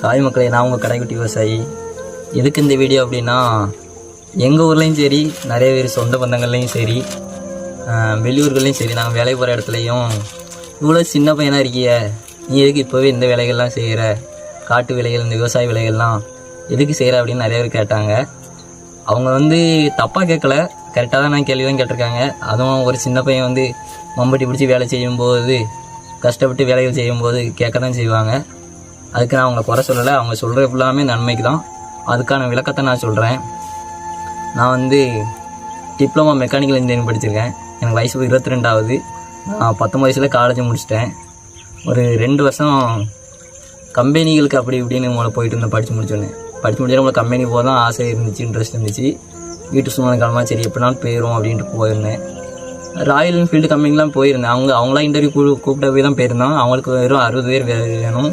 சாய் மக்களே, நான் உங்கள் கடைக்குட்டி விவசாயி. எதுக்கு இந்த வீடியோ அப்படின்னா, எங்கள் ஊர்லேயும் சரி, நிறைய பேர் சொந்த பந்தங்கள்லேயும் சரி, வெளியூர்கள்லேயும் சரி, நாங்கள் வேலை போகிற இடத்துலையும் இவ்வளோ சின்ன பையனாக இருக்கிய, நீ எதுக்கு இப்போவே இந்த வேலைகள்லாம் செய்கிற, காட்டு வேலைகள், இந்த விவசாய வேலைகள்லாம் எதுக்கு செய்கிற அப்படின்னு நிறைய பேர் கேட்டாங்க. அவங்க தப்பாக கேட்கல, கரெக்டாக தான் நான் கேள்வி தான் கேட்டிருக்காங்க. அதுவும் ஒரு சின்ன பையன் மம்பட்டி பிடிச்சி வேலை செய்யும்போது, கஷ்டப்பட்டு வேலைகள் செய்யும்போது கேட்க தான் செய்வாங்க. அதுக்கு நான் அவங்கள குறை சொல்லலை, அவங்க சொல்கிற ஃபுல்லாமே நன்மைக்கு தான். அதுக்கான விளக்கத்தை நான் சொல்கிறேன். நான் டிப்ளமா மெக்கானிக்கல் இன்ஜினியரிங் படிச்சிருக்கேன். எனக்கு வயசு 22ஆகுது. நான் 19 வயசில் காலேஜ் முடிச்சிட்டேன். ஒரு 2 வருஷம் கம்பெனிகளுக்கு அப்படி இப்படின்னு உங்களை போயிட்டு இருந்தேன். படித்து முடிச்சோன்னே உங்களை கம்பெனி போக தான் ஆசை இருந்துச்சு, இன்ட்ரெஸ்ட் இருந்துச்சு. வீட்டு சூழ்நிலை காலமாக சரி எப்படினாலும் போயிடும் அப்படின்ட்டு போயிருந்தேன். ராயல் என்ஃபீல்டு கம்பெனிலாம் போயிருந்தேன். அவங்களாம் இன்டர்வியூ கூப்பிட்ட போய் தான் போயிருந்தோம். அவங்களுக்கு வெறும் 60 பேர் வேணும்.